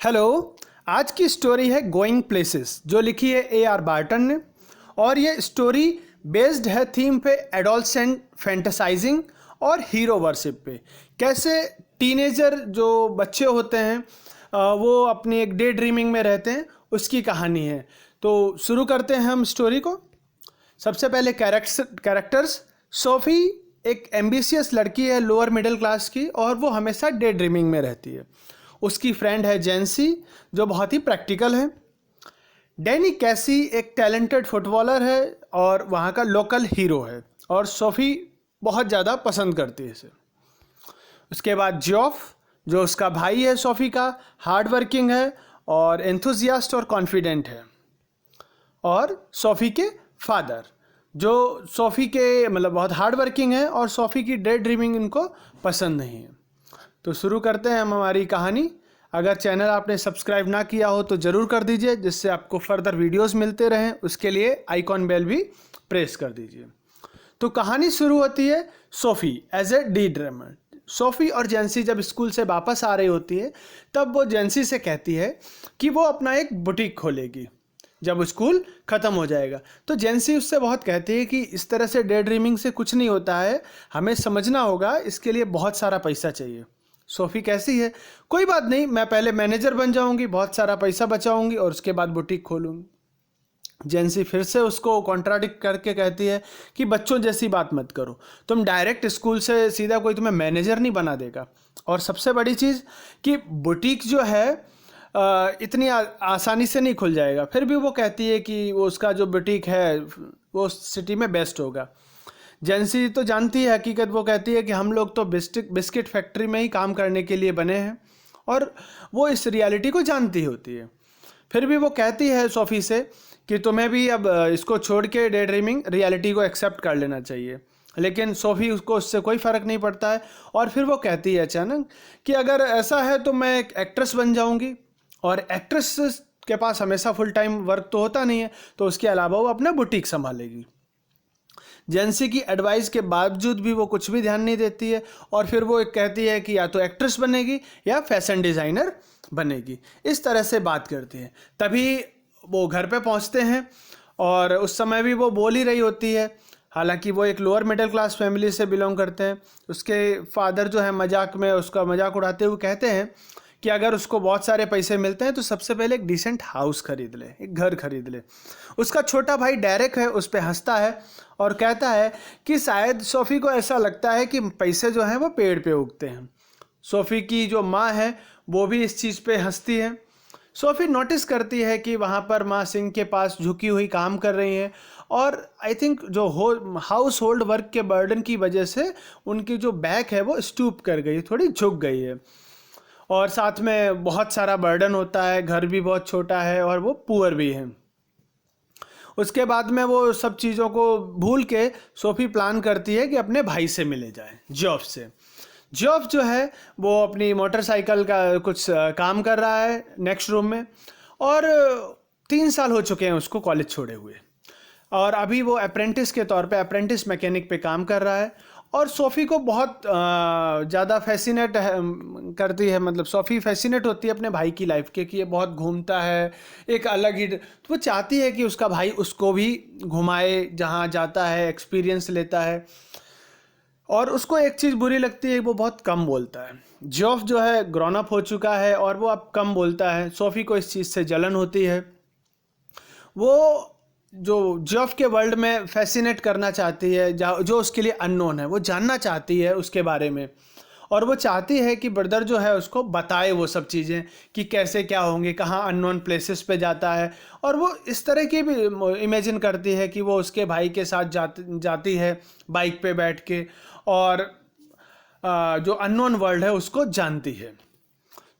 Hello. आज की story है गोइंग प्लेसेस, जो लिखी है A.R. बार्टन ने। और ये स्टोरी बेस्ड है थीम पे एडोलसेंट फैंटेसाइजिंग और हीरो वर्शिप पे। कैसे टीनेजर जो बच्चे होते हैं वो अपनी एक डे ड्रीमिंग में रहते हैं, उसकी कहानी है। तो शुरू करते हैं हम स्टोरी को। सबसे पहले कैरेक्टर्स। सोफ़ी एक एम्बिशियस लड़की है, लोअर मिडिल क्लास की, और वो हमेशा डे ड्रीमिंग में रहती है। उसकी फ्रेंड है जेंसी, जो बहुत ही प्रैक्टिकल है। डैनी कैसी एक टैलेंटेड फुटबॉलर है और वहाँ का लोकल हीरो है, और सोफ़ी बहुत ज़्यादा पसंद करती है इसे। उसके बाद जॉफ, जो उसका भाई है सोफ़ी का, हार्ड वर्किंग है और एंथुजियास्ट और कॉन्फिडेंट है। और सोफ़ी के फादर, जो सोफ़ी के मतलब बहुत हार्ड वर्किंग है और सोफ़ी की डे ड्रीमिंग इनको पसंद नहीं है। तो शुरू करते हैं हम हमारी कहानी। अगर चैनल आपने सब्सक्राइब ना किया हो तो ज़रूर कर दीजिए, जिससे आपको फर्दर वीडियोस मिलते रहें। उसके लिए आइकॉन बेल भी प्रेस कर दीजिए। तो कहानी शुरू होती है Sophie as a day dreamer. Sophie और जेंसी जब स्कूल से वापस आ रही होती है, तब वो जेंसी से कहती है कि वो अपना एक बुटीक खोलेगी जब स्कूल ख़त्म हो जाएगा। तो जेंसी उससे बहुत कहती है कि इस तरह से डे ड्रीमिंग से कुछ नहीं होता है, हमें समझना होगा, इसके लिए बहुत सारा पैसा चाहिए। सोफ़ी कैसी है, कोई बात नहीं, मैं पहले मैनेजर बन जाऊंगी, बहुत सारा पैसा बचाऊंगी और उसके बाद बुटीक खोलूंगी। जेंसी फिर से उसको कॉन्ट्राडिक्ट करके कहती है कि बच्चों जैसी बात मत करो, तुम डायरेक्ट स्कूल से सीधा कोई तुम्हें मैनेजर नहीं बना देगा। और सबसे बड़ी चीज़ कि बुटीक जो है इतनी आसानी से नहीं खुल जाएगा। फिर भी वो कहती है कि वो उसका जो बुटीक है वो सिटी में बेस्ट होगा। जेंसी तो जानती है हकीकत, वो कहती है कि हम लोग तो बिस्किट फैक्ट्री में ही काम करने के लिए बने हैं, और वो इस रियलिटी को जानती होती है। फिर भी वो कहती है सोफ़ी से कि तुम्हें भी अब इसको छोड़ के डे ड्रीमिंग रियलिटी को एक्सेप्ट कर लेना चाहिए। लेकिन सोफ़ी उसको उससे कोई फ़र्क नहीं पड़ता है। और फिर वो कहती है अचानक कि अगर ऐसा है तो मैं एक एक्ट्रेस बन जाऊंगी, और एक्ट्रेस के पास हमेशा फुल टाइम वर्क तो होता नहीं है, तो उसके अलावा वो अपना बुटीक संभालेगी। जेंसी की एडवाइस के बावजूद भी वो कुछ भी ध्यान नहीं देती है, और फिर वो एक कहती है कि या तो एक्ट्रेस बनेगी या फैशन डिज़ाइनर बनेगी। इस तरह से बात करती है। तभी वो घर पे पहुंचते हैं, और उस समय भी वो बोल ही रही होती है। हालांकि वो एक लोअर मिडिल क्लास फैमिली से बिलोंग करते हैं। उसके फादर जो है मजाक में उसका मजाक उड़ाते हुए कहते हैं कि अगर उसको बहुत सारे पैसे मिलते हैं तो सबसे पहले एक डिसेंट हाउस खरीद ले, एक घर खरीद ले। उसका छोटा भाई डेरेक है, उस पर हंसता है और कहता है कि शायद सोफ़ी को ऐसा लगता है कि पैसे जो हैं वो पेड़ पे उगते हैं। सोफ़ी की जो माँ है वो भी इस चीज़ पे हंसती है। सोफ़ी नोटिस करती है कि वहाँ पर माँ सिंह के पास झुकी हुई काम कर रही हैं, और आई थिंक जो हाउस होल्ड वर्क के बर्डन की वजह से उनकी जो बैक है वो स्टूप कर गई, थोड़ी झुक गई है। और साथ में बहुत सारा बर्डन होता है, घर भी बहुत छोटा है और वो पुअर भी है। उसके बाद में वो सब चीज़ों को भूल के सोफ़ी प्लान करती है कि अपने भाई से मिले जाए, जॉफ से। जॉफ जो है वो अपनी मोटरसाइकिल का कुछ काम कर रहा है नेक्स्ट रूम में, और 3 साल हो चुके हैं उसको कॉलेज छोड़े हुए, और अभी वो अप्रेंटिस के तौर पे अप्रेंटिस मैकेनिक पे काम कर रहा है। और सोफ़ी को बहुत ज़्यादा फैसिनेट करती है, मतलब सोफ़ी फैसिनेट होती है अपने भाई की लाइफ के, कि ये बहुत घूमता है, एक अलग ही, तो वो चाहती है कि उसका भाई उसको भी घुमाए, जहाँ जाता है एक्सपीरियंस लेता है। और उसको एक चीज़ बुरी लगती है, वो बहुत कम बोलता है। जॉफ जो है ग्रोन अप हो चुका है और वो अब कम बोलता है। सोफ़ी को इस चीज़ से जलन होती है। वो जो जॉफ के वर्ल्ड में फैसिनेट करना चाहती है, जो उसके लिए अननोन है, वो जानना चाहती है उसके बारे में। और वो चाहती है कि ब्रदर जो है उसको बताए वो सब चीज़ें, कि कैसे क्या होंगे, कहाँ अननोन प्लेसेस पे जाता है। और वो इस तरह की भी इमेजिन करती है कि वो उसके भाई के साथ जाती है बाइक पे बैठ के, और जो अननोन वर्ल्ड है उसको जानती है।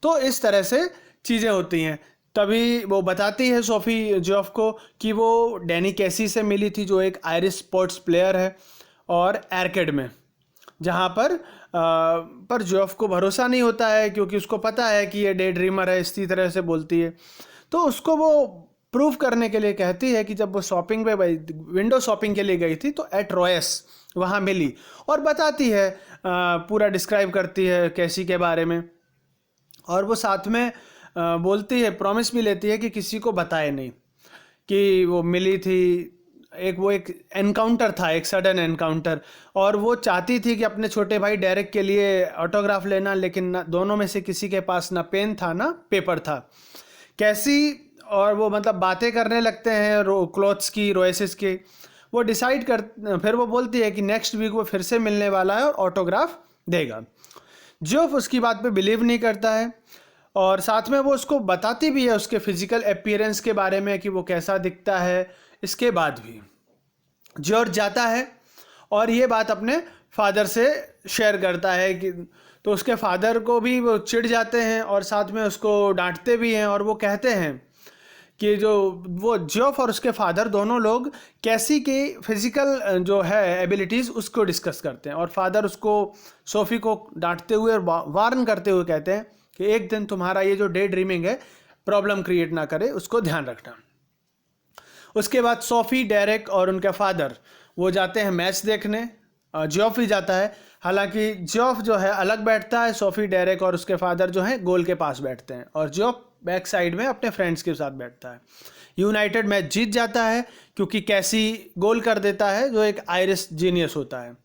तो इस तरह से चीज़ें होती हैं। तभी वो बताती है सोफ़ी जॉफ को कि वो डैनी कैसी से मिली थी, जो एक आयरिश स्पोर्ट्स प्लेयर है, और एर्केड में, जहाँ पर जॉफ को भरोसा नहीं होता है, क्योंकि उसको पता है कि ये डे ड्रीमर है, इसी तरह से बोलती है। तो उसको वो प्रूव करने के लिए कहती है कि जब वो शॉपिंग पे विंडो शॉपिंग के लिए गई थी तो एट रॉयस वहाँ मिली, और बताती है पूरा डिस्क्राइब करती है कैसी के बारे में। और वो साथ में बोलती है, प्रॉमिस भी लेती है कि किसी को बताए नहीं कि वो मिली थी। एक एनकाउंटर था, एक सडन एनकाउंटर, और वो चाहती थी कि अपने छोटे भाई डेरेक के लिए ऑटोग्राफ लेना, लेकिन दोनों में से किसी के पास ना पेन था ना पेपर था। कैसी और वो मतलब बातें करने लगते हैं क्लोथ्स की, रोएसिस की। वो डिसाइड कर, फिर वो बोलती है कि नेक्स्ट वीक वो फिर से मिलने वाला है और ऑटोग्राफ देगा। जियोफ उसकी बात पे बिलीव नहीं करता है, और साथ में वो उसको बताती भी है उसके फिजिकल अपीयरेंस के बारे में कि वो कैसा दिखता है। इसके बाद भी जॉर्ज जाता है और ये बात अपने फादर से शेयर करता है कि, तो उसके फादर को भी वो चिढ़ जाते हैं और साथ में उसको डांटते भी हैं, और वो कहते हैं कि जो वो जियोफ और उसके फादर दोनों लोग कैसी की फिजिकल जो है एबिलिटीज़ उसको डिस्कस करते हैं, और फादर उसको सोफ़ी को डांटते हुए और वार्न करते हुए कहते हैं कि एक दिन तुम्हारा ये जो डे ड्रीमिंग है प्रॉब्लम क्रिएट ना करे, उसको ध्यान रखना। उसके बाद सोफ़ी, डेरेक और उनके फादर वो जाते हैं मैच देखने। जियोफ भी जाता है, हालांकि जियोफ जो है अलग बैठता है, सोफ़ी, डेरेक और उसके फादर जो हैं गोल के पास बैठते हैं, और जियोफ बैक साइड में अपने फ्रेंड्स के साथ बैठता है। यूनाइटेड मैच जीत जाता है क्योंकि कैसी गोल कर देता है, जो एक आयरिश जीनियस होता है।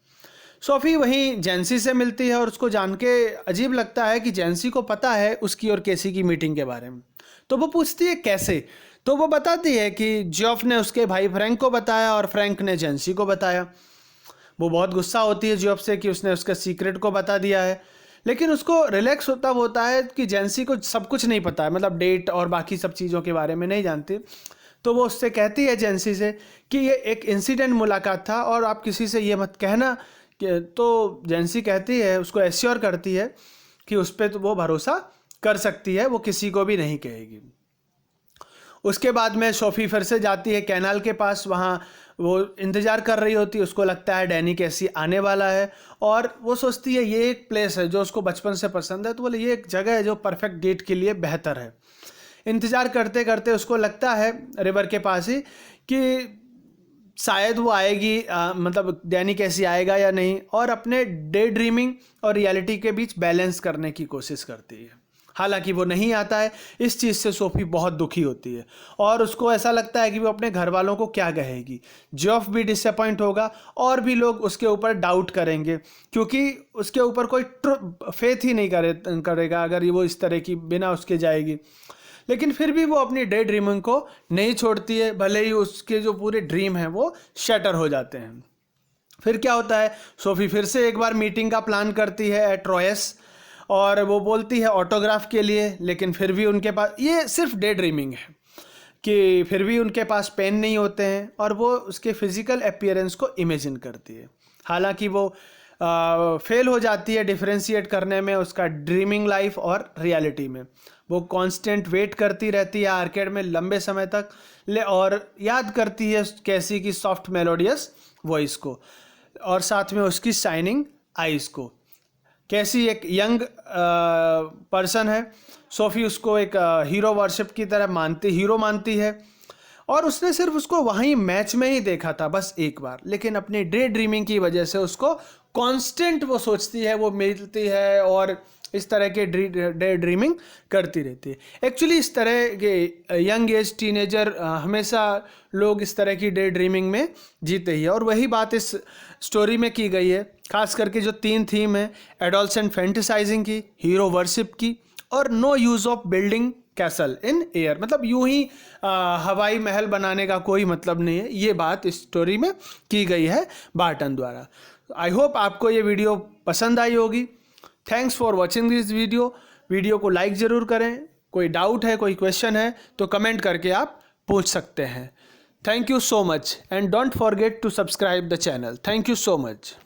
सोफ़ी वहीं जेंसी से मिलती है और उसको जान के अजीब लगता है कि जेंसी को पता है उसकी और केसी की मीटिंग के बारे में। तो वो पूछती है कैसे, तो वो बताती है कि जियोफ ने उसके भाई फ्रैंक को बताया और फ्रैंक ने जेंसी को बताया। वो बहुत गुस्सा होती है जियोफ से कि उसने उसके सीक्रेट को बता दिया है, लेकिन उसको रिलैक्स तब होता है कि जेंसी को सब कुछ नहीं पता है, मतलब डेट और बाकी सब चीज़ों के बारे में नहीं जानती। तो वो उससे कहती है जेंसी से कि ये एक इंसिडेंट मुलाकात था और आप किसी से ये मत कहना तो जेंसी कहती है, उसको एश्योर करती है कि उस पर तो वो भरोसा कर सकती है, वो किसी को भी नहीं कहेगी। उसके बाद में सोफ़ी फिर से जाती है कैनाल के पास, वहाँ वो इंतज़ार कर रही होती है, उसको लगता है डैनी कैसी आने वाला है, और वो सोचती है ये एक प्लेस है जो उसको बचपन से पसंद है, तो बोले ये एक जगह है जो परफेक्ट डेट के लिए बेहतर है। इंतज़ार करते करते उसको लगता है रिवर के पास ही कि शायद वो आएगी, मतलब डैनी कैसी आएगा या नहीं, और अपने डे ड्रीमिंग और रियलिटी के बीच बैलेंस करने की कोशिश करती है। हालांकि वो नहीं आता है। इस चीज़ से सोफ़ी बहुत दुखी होती है और उसको ऐसा लगता है कि वो अपने घर वालों को क्या कहेगी। जियोफ भी डिसअपॉइंट होगा और भी लोग उसके ऊपर डाउट करेंगे, क्योंकि उसके ऊपर कोई फेथ ही नहीं करेगा अगर वो इस तरह की बिना उसके जाएगी। लेकिन फिर भी वो अपनी डे ड्रीमिंग को नहीं छोड़ती है, भले ही उसके जो पूरे ड्रीम हैं वो शटर हो जाते हैं। फिर क्या होता है, सोफ़ी फिर से एक बार मीटिंग का प्लान करती है एट ट्रोयस, और वो बोलती है ऑटोग्राफ के लिए, लेकिन फिर भी उनके पास, ये सिर्फ डे ड्रीमिंग है कि फिर भी उनके पास पेन नहीं होते हैं, और वो उसके फिजिकल अपीयरेंस को इमेजिन करती है। हालांकि वो फेल हो जाती है डिफरेंशिएट करने में उसका ड्रीमिंग लाइफ और रियलिटी में। वो कांस्टेंट वेट करती रहती है आर्केड में लंबे समय तक, और याद करती है कैसी की सॉफ्ट मेलोडियस वॉइस को, और साथ में उसकी शाइनिंग आइज़ को। कैसी एक यंग पर्सन है, सोफ़ी उसको एक हीरो वर्शिप की तरह हीरो मानती है, और उसने सिर्फ उसको वहीं मैच में ही देखा था बस एक बार, लेकिन अपनी डे ड्रीमिंग की वजह से उसको कांस्टेंट वो सोचती है, वो मिलती है और इस तरह के डे ड्रीमिंग करती रहती है। एक्चुअली इस तरह के यंग एज टीनेजर हमेशा लोग इस तरह की डे ड्रीमिंग में जीते ही है, और वही बात इस स्टोरी में की गई है। खास करके जो 3 थीम है, एडोलसेंट फैंटेसाइजिंग की, हीरो वर्शिप की, और no use of building castle in air, मतलब यूं ही हवाई महल बनाने का कोई मतलब नहीं है, ये बात इस स्टोरी में की गई है बार्टन द्वारा। आई होप आपको ये वीडियो पसंद आई होगी। Thanks for watching this video को लाइक ज़रूर करें। कोई डाउट है, कोई क्वेश्चन है तो कमेंट करके आप पूछ सकते हैं। Thank you so much and don't forget to subscribe the channel. Thank you so much.